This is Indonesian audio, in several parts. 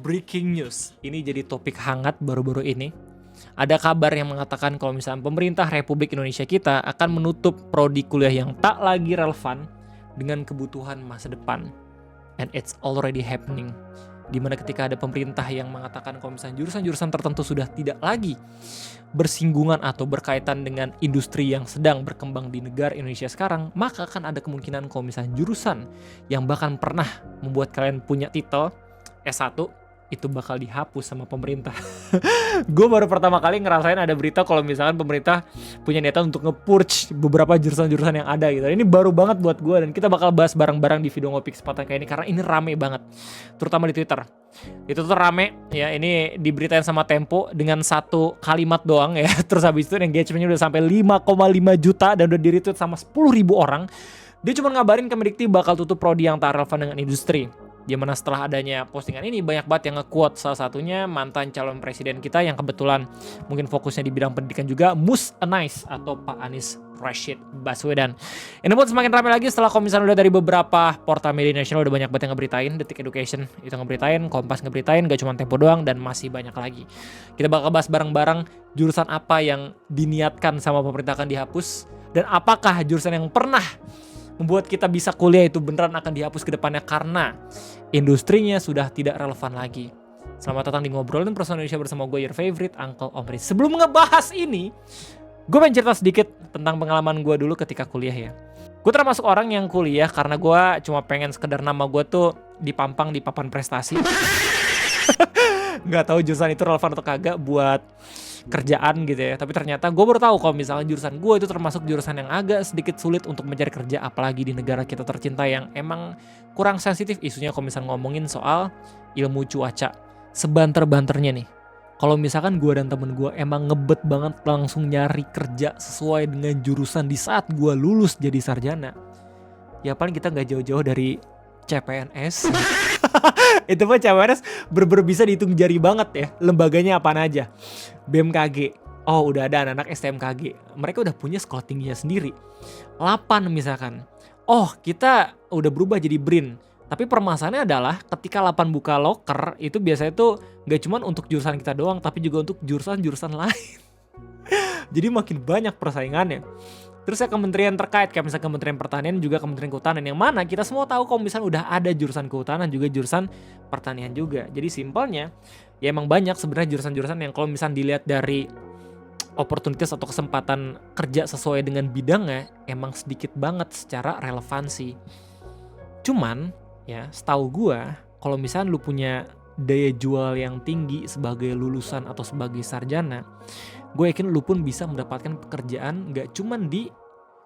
Breaking news. Ini jadi topik hangat baru-baru ini. Ada kabar yang mengatakan kalau misalnya pemerintah Republik Indonesia kita akan menutup prodi kuliah yang tak lagi relevan dengan kebutuhan masa depan. And it's already happening. Dimana ketika ada pemerintah yang mengatakan kalau misalnya jurusan-jurusan tertentu sudah tidak lagi bersinggungan atau berkaitan dengan industri yang sedang berkembang di negara Indonesia sekarang, maka akan ada kemungkinan kalau misalnya jurusan yang bahkan pernah membuat kalian punya titel S1 itu bakal dihapus sama pemerintah. Gue baru pertama kali ngerasain ada berita kalau misalkan pemerintah punya niatan untuk nge-purge beberapa jurusan-jurusan yang ada gitu. Ini baru banget buat gue dan kita bakal bahas bareng-bareng di video ngopi kesempatan kayak ini karena ini rame banget, terutama di Twitter. Itu tuh rame ya, ini diberitain sama Tempo dengan satu kalimat doang ya. Terus habis itu engagementnya udah sampai 5,5 juta dan udah di-retweet sama 10.000 orang. Dia cuma ngabarin Kemendikti bakal tutup prodi yang tak relevan dengan industri. Dimana setelah adanya postingan ini banyak banget yang nge-quote, salah satunya mantan calon presiden kita yang kebetulan mungkin fokusnya di bidang pendidikan juga, Mus Anais atau Pak Anies Rashid Baswedan. Ini pun semakin ramai lagi setelah kalau misalnya udah dari beberapa portal media nasional udah banyak banget yang ngeberitain, Detik Education itu ngeberitain, Kompas ngeberitain, gak cuma Tempo doang dan masih banyak lagi. Kita bakal bahas bareng-bareng jurusan apa yang diniatkan sama pemerintah akan dihapus dan apakah jurusan yang pernah membuat kita bisa kuliah itu beneran akan dihapus ke depannya karena industrinya sudah tidak relevan lagi. Selamat datang di Ngobrolin Personal Indonesia bersama gue, your favorite Uncle Omri. Sebelum ngebahas ini, gue pengen cerita sedikit tentang pengalaman gue dulu ketika kuliah ya. Gue termasuk orang yang kuliah karena gue cuma pengen sekedar nama gue tuh dipampang di papan prestasi. Gak tahu jurusan itu relevan atau kagak buat kerjaan gitu ya. Tapi ternyata gue baru tahu kalau misalnya jurusan gue itu termasuk jurusan yang agak sedikit sulit untuk mencari kerja, apalagi di negara kita tercinta yang emang kurang sensitif isunya kalau misalnya ngomongin soal ilmu cuaca. Sebanter-banternya nih, kalau misalkan gue dan temen gue emang ngebet banget langsung nyari kerja sesuai dengan jurusan di saat gue lulus jadi sarjana, ya paling kita gak jauh-jauh dari CPNS. Itu mah CPNS bener-bener bisa dihitung jari banget ya. Lembaganya apaan aja? BMKG. Oh udah ada anak-anak STMKG. Mereka udah punya sekolah tingginya sendiri. Lapan misalkan. Oh kita udah berubah jadi BRIN. Tapi permasalahannya adalah ketika Lapan buka loker, itu biasanya tuh gak cuma untuk jurusan kita doang, tapi juga untuk jurusan-jurusan lain. Jadi makin banyak persaingannya. Terus ya kementerian terkait, kayak misalnya Kementerian Pertanian juga Kementerian Kehutanan, yang mana kita semua tahu kalau misalnya udah ada jurusan kehutanan juga jurusan pertanian juga. Jadi simpelnya ya emang banyak sebenarnya jurusan-jurusan yang kalau misalnya dilihat dari opportunities atau kesempatan kerja sesuai dengan bidangnya emang sedikit banget secara relevansi. Cuman ya setahu gue kalau misalnya lu punya daya jual yang tinggi sebagai lulusan atau sebagai sarjana, gue yakin lu pun bisa mendapatkan pekerjaan gak cuman di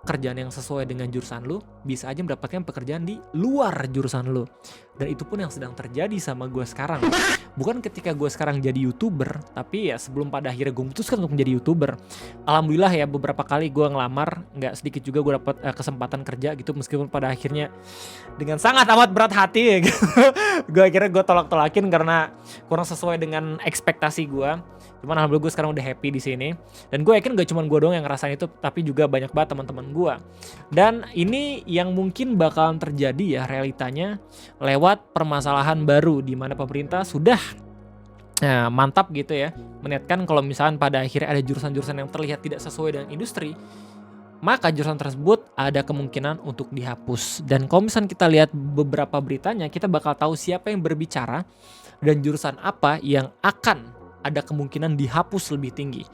kerjaan yang sesuai dengan jurusan lu, bisa aja mendapatkan pekerjaan di luar jurusan lu. Dan itu pun yang sedang terjadi sama gue sekarang. Bukan ketika gue sekarang jadi YouTuber, tapi ya sebelum pada akhirnya gue memutuskan untuk menjadi YouTuber. Alhamdulillah ya beberapa kali gue ngelamar, gak sedikit juga gue dapat kesempatan kerja gitu, meskipun pada akhirnya dengan sangat amat berat hati ya gitu. Gue akhirnya gue tolak-tolakin karena kurang sesuai dengan ekspektasi gue. Cuman alhamdulillah gue sekarang udah happy di sini. Dan gue yakin gak cuma gue doang yang ngerasain itu, tapi juga banyak banget teman-teman gue. Dan ini yang mungkin bakalan terjadi ya realitanya lewat permasalahan baru di mana pemerintah sudah mantap gitu ya meniatkan kalau misalkan pada akhirnya ada jurusan-jurusan yang terlihat tidak sesuai dengan industri, maka jurusan tersebut ada kemungkinan untuk dihapus. Dan kalau misalnya kita lihat beberapa beritanya, kita bakal tahu siapa yang berbicara dan jurusan apa yang akan ada kemungkinan dihapus lebih tinggi.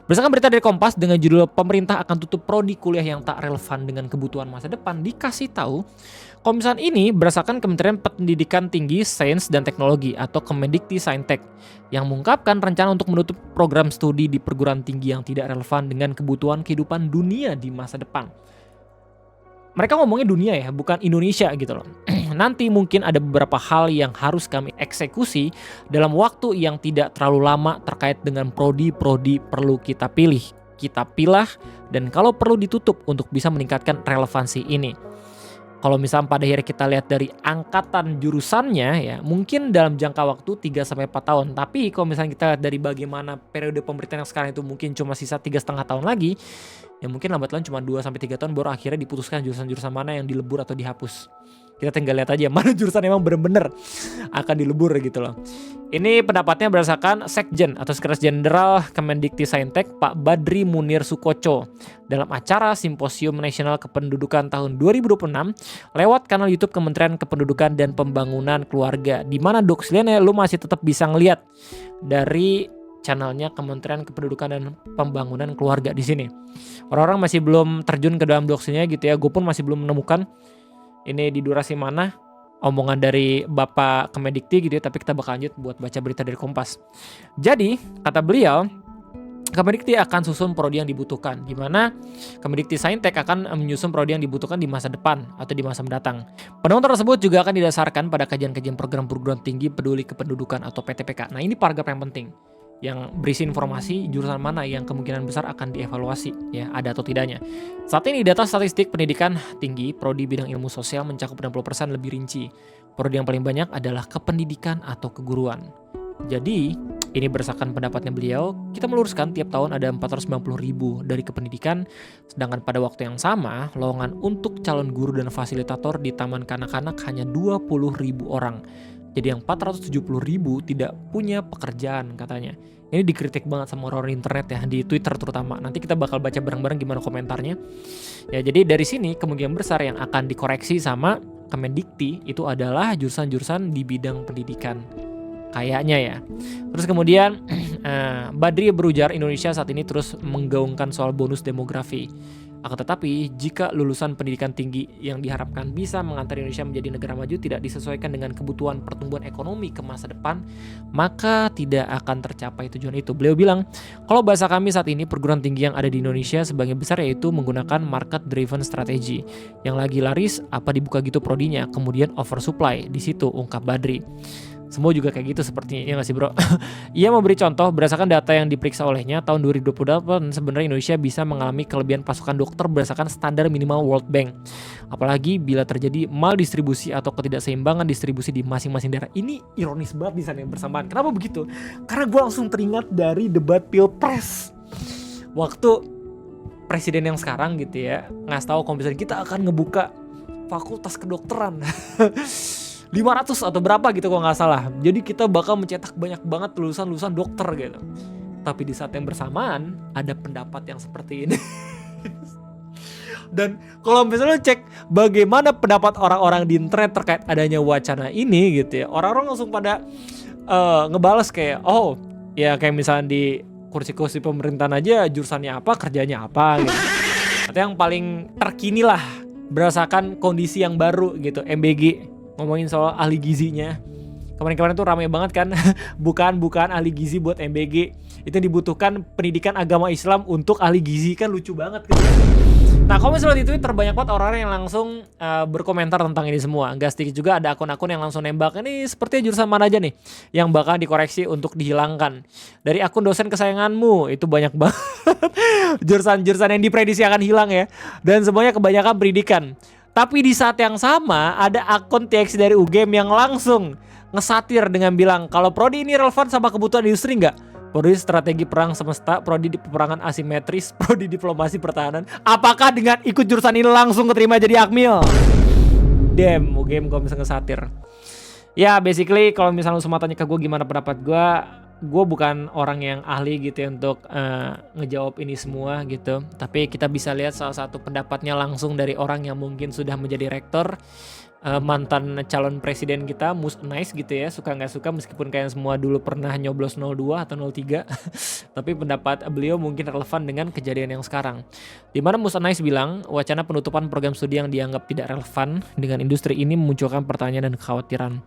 Berdasarkan berita dari Kompas dengan judul "Pemerintah akan tutup prodi kuliah yang tak relevan dengan kebutuhan masa depan", dikasih tahu kalau misalnya ini berdasarkan Kementerian Pendidikan Tinggi, Sains dan Teknologi atau Kemendikti Saintek yang mengungkapkan rencana untuk menutup program studi di perguruan tinggi yang tidak relevan dengan kebutuhan kehidupan dunia di masa depan. Mereka ngomongnya dunia ya, bukan Indonesia gitu loh. Nanti mungkin ada beberapa hal yang harus kami eksekusi dalam waktu yang tidak terlalu lama terkait dengan prodi-prodi perlu kita pilih. Kita pilah dan kalau perlu ditutup untuk bisa meningkatkan relevansi ini. Kalau misalnya pada akhirnya kita lihat dari angkatan jurusannya ya mungkin dalam jangka waktu 3-4 tahun. Tapi kalau misalnya kita lihat dari bagaimana periode pemerintahan yang sekarang itu mungkin cuma sisa 3,5 tahun lagi, ya mungkin lambat laun cuma 2-3 tahun baru akhirnya diputuskan jurusan-jurusan mana yang dilebur atau dihapus. Kita tinggal lihat aja mana jurusan emang bener-bener akan dilebur gitu loh. Ini pendapatnya berdasarkan Sekjen atau Sekretaris Jenderal Kemendikti-Saintek Pak Badri Munir Sukoco dalam acara Simposium Nasional Kependudukan tahun 2026 lewat kanal YouTube Kementerian Kependudukan dan Pembangunan Keluarga, di mana doksliannya lu masih tetap bisa ngeliat dari channelnya Kementerian Kependudukan dan Pembangunan Keluarga di sini. Orang-orang masih belum terjun ke dalam doksinya gitu ya. Gue pun masih belum menemukan ini di durasi mana omongan dari Bapak Kemendikti gitu ya, tapi kita bakal lanjut buat baca berita dari Kompas. Jadi, kata beliau, Kemendikti akan susun prodi yang dibutuhkan, di mana Kemendikti Saintek akan menyusun prodi yang dibutuhkan di masa depan atau di masa mendatang. Pedoman tersebut juga akan didasarkan pada kajian-kajian program perguruan tinggi peduli kependudukan atau PTPK. Nah, ini paragraf yang penting, yang berisi informasi jurusan mana yang kemungkinan besar akan dievaluasi, ya ada atau tidaknya. Saat ini data statistik pendidikan tinggi prodi bidang ilmu sosial mencakup 60% lebih rinci. Prodi yang paling banyak adalah kependidikan atau keguruan. Jadi, ini berdasarkan pendapatnya beliau, kita meluruskan tiap tahun ada 490.000 dari kependidikan, sedangkan pada waktu yang sama, lowongan untuk calon guru dan fasilitator di taman kanak-kanak hanya 20.000 orang. Jadi yang 470.000 tidak punya pekerjaan katanya. Ini dikritik banget sama orang-orang internet ya, di Twitter terutama. Nanti kita bakal baca bareng-bareng gimana komentarnya. Ya, jadi dari sini kemungkinan besar yang akan dikoreksi sama Kemendikti itu adalah jurusan-jurusan di bidang pendidikan. Kayaknya ya. Terus kemudian Badri berujar Indonesia saat ini terus menggaungkan soal bonus demografi. Akan tetapi, jika lulusan pendidikan tinggi yang diharapkan bisa mengantar Indonesia menjadi negara maju tidak disesuaikan dengan kebutuhan pertumbuhan ekonomi ke masa depan, maka tidak akan tercapai tujuan itu. Beliau bilang, kalau bahasa kami saat ini perguruan tinggi yang ada di Indonesia sebagian besar yaitu menggunakan market driven strategy. Yang lagi laris, apa dibuka gitu prodinya, kemudian oversupply, di situ ungkap Badri. Semua juga kayak gitu sepertinya, ya nggak sih bro? Ia memberi contoh berdasarkan data yang diperiksa olehnya tahun 2028 sebenarnya Indonesia bisa mengalami kelebihan pasukan dokter berdasarkan standar minimal World Bank. Apalagi bila terjadi maldistribusi atau ketidakseimbangan distribusi di masing-masing daerah. Ini ironis banget di sana yang bersamaan. Kenapa begitu? Karena gue langsung teringat dari debat Pilpres. Waktu presiden yang sekarang gitu ya ngasih tahu kalau misalnya kita akan ngebuka fakultas kedokteran. 500 atau berapa gitu kalau nggak salah. Jadi kita bakal mencetak banyak banget lulusan-lulusan dokter gitu. Tapi di saat yang bersamaan ada pendapat yang seperti ini. Dan kalau misalnya cek bagaimana pendapat orang-orang di internet terkait adanya wacana ini gitu ya, orang-orang langsung pada ngebales kayak, oh ya kayak misalnya di kursi-kursi pemerintahan aja jurusannya apa, kerjanya apa gitu. Atau yang paling terkini lah berdasarkan kondisi yang baru gitu, MBG. Ngomongin soal ahli gizinya. Kemarin-kemarin tuh ramai banget kan. bukan ahli gizi buat MBG. Itu dibutuhkan pendidikan agama Islam untuk ahli gizi, kan lucu banget gitu. Nah, kalau misalnya di Twitter banyak banget orang-orang yang langsung berkomentar tentang ini semua. Gak sedikit juga ada akun-akun yang langsung nembak, ini sepertinya jurusan mana aja nih yang bakal dikoreksi untuk dihilangkan. Dari akun dosen kesayanganmu, itu banyak banget jurusan-jurusan yang diprediksi akan hilang ya. Dan semuanya kebanyakan pendidikan. Tapi di saat yang sama ada akun TX dari UGM yang langsung ngesatir dengan bilang kalau prodi ini relevan sama kebutuhan industri nggak? Prodi strategi perang semesta, prodi di peperangan asimetris, prodi diplomasi pertahanan. Apakah dengan ikut jurusan ini langsung keterima jadi akmil? Damn, UGM kalau misalnya ngesatir. Ya basically kalau misalnya lu semua tanya ke gue gimana pendapat gue bukan orang yang ahli gitu ya untuk ngejawab ini semua gitu. Tapi kita bisa lihat salah satu pendapatnya langsung dari orang yang mungkin sudah menjadi rektor, mantan calon presiden kita, Mus Anais gitu ya. Suka nggak suka meskipun kalian semua dulu pernah nyoblos 02 atau 03. Tapi pendapat beliau mungkin relevan dengan kejadian yang sekarang. Di mana Mus Anais bilang wacana penutupan program studi yang dianggap tidak relevan dengan industri ini memunculkan pertanyaan dan kekhawatiran.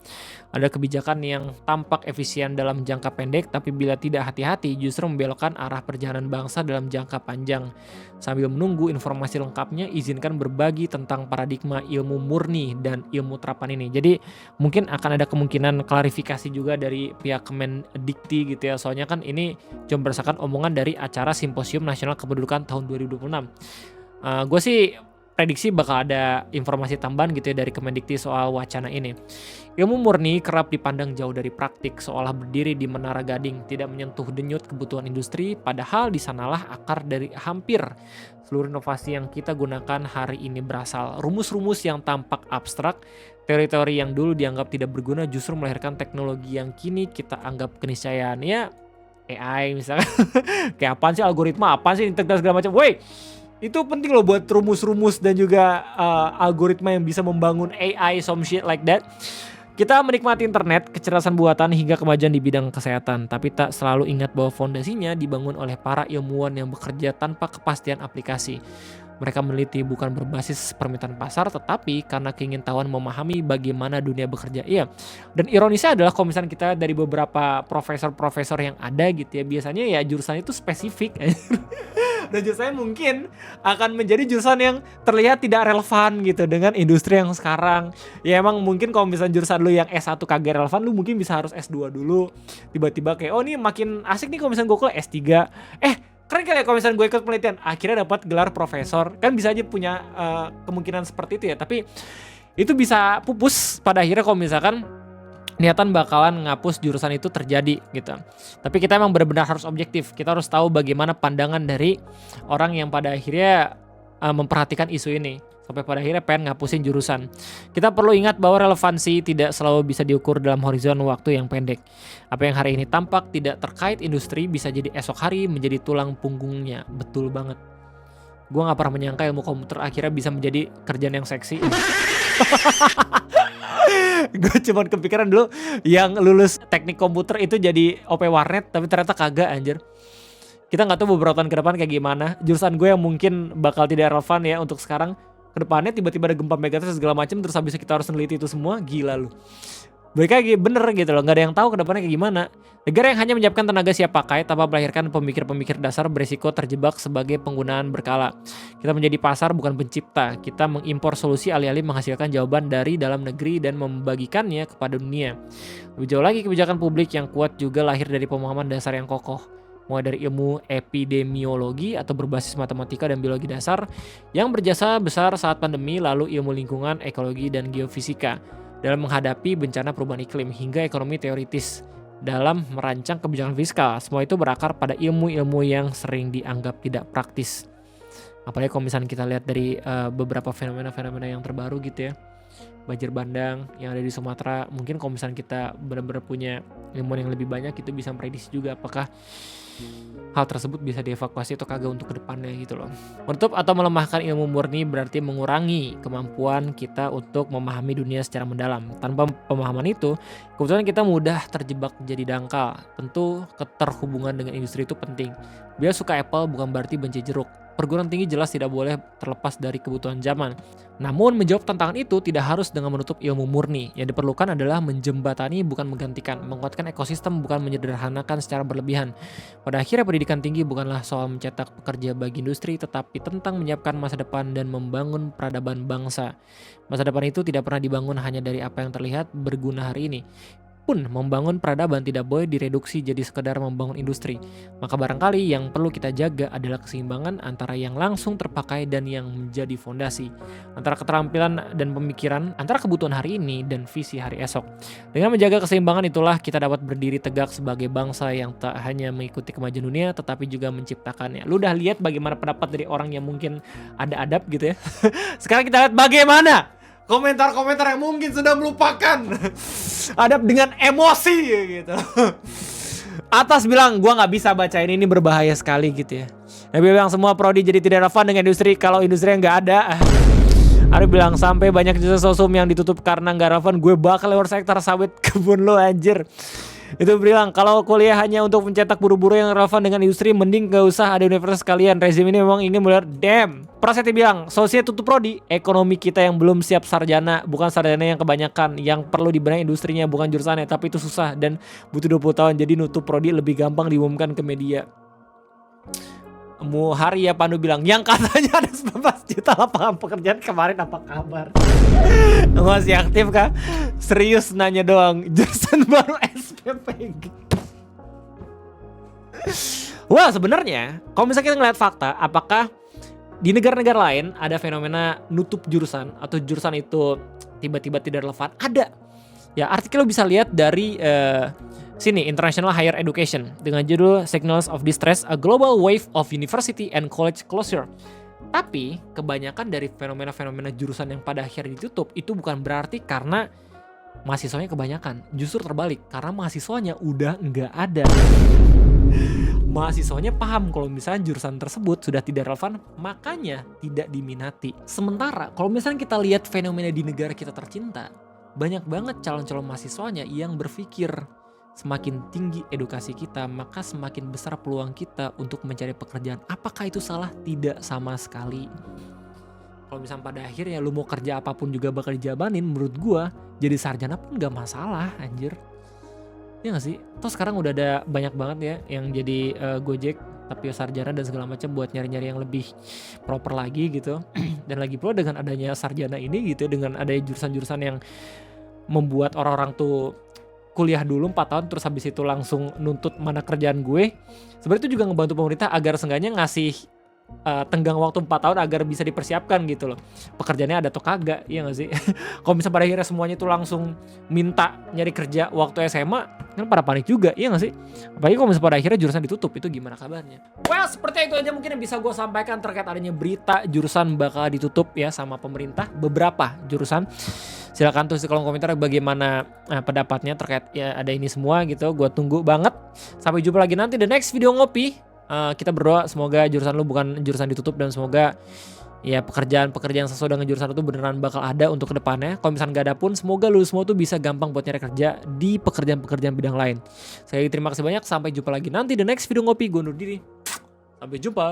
Ada kebijakan yang tampak efisien dalam jangka pendek, tapi bila tidak hati-hati justru membelokkan arah perjalanan bangsa dalam jangka panjang. Sambil menunggu informasi lengkapnya, izinkan berbagi tentang paradigma ilmu murni dan ilmu terapan ini. Jadi mungkin akan ada kemungkinan klarifikasi juga dari pihak Kemendikti gitu ya. Soalnya kan ini cuma berdasarkan omongan dari acara Simposium Nasional Kependudukan tahun 2026. Gue sih prediksi bakal ada informasi tambahan gitu ya dari Kemendikti soal wacana ini. Ilmu murni kerap dipandang jauh dari praktik, seolah berdiri di menara gading, tidak menyentuh denyut kebutuhan industri, padahal di sanalah akar dari hampir seluruh inovasi yang kita gunakan hari ini berasal. Rumus-rumus yang tampak abstrak, teori-teori yang dulu dianggap tidak berguna justru melahirkan teknologi yang kini kita anggap keniscayaan. Ya, AI misalnya. Kayak apaan sih algoritma, apaan sih integritas segala macam. Woi, itu penting loh buat rumus-rumus dan juga algoritma yang bisa membangun AI, some shit like that. Kita menikmati internet, kecerdasan buatan hingga kemajuan di bidang kesehatan, tapi tak selalu ingat bahwa fondasinya dibangun oleh para ilmuwan yang bekerja tanpa kepastian aplikasi. Mereka meneliti bukan berbasis permintaan pasar, tetapi karena keingintahuan memahami bagaimana dunia bekerja. Iya, dan ironisnya adalah kalau misalnya kita dari beberapa profesor-profesor yang ada gitu ya, biasanya ya jurusan itu spesifik. Dan jurusannya mungkin akan menjadi jurusan yang terlihat tidak relevan gitu dengan industri yang sekarang. Ya emang mungkin kalau misalnya jurusan lu yang S1 kagak relevan, lu mungkin bisa harus S2 dulu. Tiba-tiba kayak, oh ini makin asik nih kalau misalnya gue kuliah S3. Keren kali ya kalau misalnya gue ikut penelitian, akhirnya dapat gelar profesor. Kan bisa aja punya kemungkinan seperti itu ya. Tapi itu bisa pupus pada akhirnya kalau misalkan niatan bakalan ngapus jurusan itu terjadi gitu. Tapi kita emang benar-benar harus objektif. Kita harus tahu bagaimana pandangan dari orang yang pada akhirnya memperhatikan isu ini. Sampai pada akhirnya pengen ngapusin jurusan. Kita perlu ingat bahwa relevansi tidak selalu bisa diukur dalam horizon waktu yang pendek. Apa yang hari ini tampak tidak terkait industri bisa jadi esok hari menjadi tulang punggungnya. Betul banget. Gue gak pernah menyangka ilmu komputer akhirnya bisa menjadi kerjaan yang seksi. Gue cuman kepikiran dulu yang lulus teknik komputer itu jadi OP warnet, tapi ternyata kagak anjir. Kita gak tahu beberapa tahun ke depan kayak gimana. Jurusan gue yang mungkin bakal tidak relevan ya untuk sekarang, kedepannya tiba-tiba ada gempa megatrust segala macam, terus habis kita harus neliti itu semua, gila lu. Mereka bener gitu loh, gak ada yang tahu kedepannya kayak gimana. Negara yang hanya menyiapkan tenaga siap pakai tanpa melahirkan pemikir-pemikir dasar beresiko terjebak sebagai penggunaan berkala. Kita menjadi pasar bukan pencipta, kita mengimpor solusi alih-alih menghasilkan jawaban dari dalam negeri dan membagikannya kepada dunia. Lebih jauh lagi, kebijakan publik yang kuat juga lahir dari pemahaman dasar yang kokoh. Mulai dari ilmu epidemiologi atau berbasis matematika dan biologi dasar yang berjasa besar saat pandemi, lalu ilmu lingkungan, ekologi, dan geofisika dalam menghadapi bencana perubahan iklim, hingga ekonomi teoritis dalam merancang kebijakan fiskal. Semua itu berakar pada ilmu-ilmu yang sering dianggap tidak praktis. Apalagi kalau misalnya kita lihat dari beberapa fenomena-fenomena yang terbaru gitu ya, banjir bandang yang ada di Sumatera. Mungkin kalau misalnya kita benar-benar punya ilmu yang lebih banyak, itu bisa memprediksi juga apakah hal tersebut bisa dievakuasi atau kagak untuk kedepannya gitu loh. Menutup atau melemahkan ilmu murni berarti mengurangi kemampuan kita untuk memahami dunia secara mendalam. Tanpa pemahaman itu, kebetulan kita mudah terjebak jadi dangkal. Tentu keterhubungan dengan industri itu penting. Biar suka apple bukan berarti benci jeruk. Perguruan tinggi jelas tidak boleh terlepas dari kebutuhan zaman. Namun menjawab tantangan itu tidak harus dengan menutup ilmu murni. Yang diperlukan adalah menjembatani bukan menggantikan, menguatkan ekosistem bukan menyederhanakan secara berlebihan. Pada akhirnya pendidikan tinggi bukanlah soal mencetak pekerja bagi industri, tetapi tentang menyiapkan masa depan dan membangun peradaban bangsa. Masa depan itu tidak pernah dibangun hanya dari apa yang terlihat berguna hari ini. Pun membangun peradaban tidak boleh direduksi jadi sekedar membangun industri. Maka barangkali yang perlu kita jaga adalah keseimbangan antara yang langsung terpakai dan yang menjadi fondasi, antara keterampilan dan pemikiran, antara kebutuhan hari ini dan visi hari esok. Dengan menjaga keseimbangan itulah kita dapat berdiri tegak sebagai bangsa yang tak hanya mengikuti kemajuan dunia tetapi juga menciptakannya. Lu udah lihat bagaimana pendapat dari orang yang mungkin ada adab gitu ya. Sekarang kita lihat bagaimana komentar-komentar yang mungkin sudah melupakan adab dengan emosi gitu. Atas bilang gua nggak bisa bacain ini berbahaya sekali gitu ya. Nabi bilang semua prodi jadi tidak relevan dengan industri kalau industri yang nggak ada. Ari bilang sampai banyak jurusan sosum yang ditutup karena nggak relevan. Gue bakal lewat sektor sawit kebun lo anjir. Itu bilang kalau kuliah hanya untuk mencetak buru-buru yang relevan dengan industri, mending gak usah ada universitas sekalian. Rezim ini memang ingin melihat damn. Prasetya bilang sosial tutup prodi, ekonomi kita yang belum siap sarjana, bukan sarjana yang kebanyakan. Yang perlu dibenahi industrinya bukan jurusannya, tapi itu susah dan butuh 20 tahun. Jadi nutup prodi lebih gampang diumumkan ke media. Muharia Pandu bilang yang katanya ada 19 juta lapangan pekerjaan kemarin, apa kabar? Masih aktif kah? Serius nanya doang. Jurusan baru SPPG. Wah sebenarnya kalau misalnya kita ngeliat fakta, apakah Di negara-negara lain ada fenomena nutup jurusan atau jurusan itu tiba-tiba tidak relevan. Ada. Ya, artikel lo bisa lihat dari sini, International Higher Education dengan judul Signals of Distress, A Global Wave of University and College Closure. Tapi kebanyakan dari fenomena-fenomena jurusan yang pada akhirnya ditutup itu bukan berarti karena mahasiswanya kebanyakan. Justru terbalik, karena mahasiswanya udah nggak ada. Mahasiswanya paham kalau misalnya jurusan tersebut sudah tidak relevan, makanya tidak diminati. Sementara kalau misalnya kita lihat fenomena di negara kita tercinta, banyak banget calon-calon mahasiswanya yang berpikir semakin tinggi edukasi kita, maka semakin besar peluang kita untuk mencari pekerjaan. Apakah itu salah? Tidak sama sekali. Kalau misalnya pada akhirnya lu mau kerja apapun juga bakal dijabanin, menurut gua jadi sarjana pun gak masalah, anjir. Ya gak sih? Toh sekarang udah ada banyak banget ya yang jadi Gojek tapi sarjana dan segala macam buat nyari-nyari yang lebih proper lagi gitu. Dan lagi pula dengan adanya sarjana ini gitu, dengan adanya jurusan-jurusan yang membuat orang-orang tuh kuliah dulu 4 tahun terus habis itu langsung nuntut mana kerjaan gue. Sebenarnya itu juga ngebantu pemerintah agar seenggaknya ngasih tenggang waktu 4 tahun agar bisa dipersiapkan gitu loh. Pekerjaannya ada atau kagak, iya gak sih? Kalau misalnya pada akhirnya semuanya itu langsung minta nyari kerja waktu SMA, kan pada panik juga, iya gak sih? Apalagi kalau misalnya pada akhirnya jurusan ditutup, itu gimana kabarnya? Well, seperti itu aja mungkin yang bisa gue sampaikan terkait adanya berita jurusan bakal ditutup ya sama pemerintah. Beberapa jurusan. Silakan tulis di kolom komentar bagaimana pendapatnya terkait ya ada ini semua gitu. Gue tunggu banget. Sampai jumpa lagi nanti the next video ngopi. Kita berdoa semoga jurusan lu bukan jurusan ditutup dan semoga ya pekerjaan-pekerjaan sesuai dengan jurusan itu beneran bakal ada untuk kedepannya. Kalau misalnya nggak ada pun semoga lu semua tuh bisa gampang buat nyari kerja di pekerjaan-pekerjaan bidang lain. Sekali lagi terima kasih banyak. Sampai jumpa lagi nanti the next video ngopi. Gue undur diri. Sampai jumpa.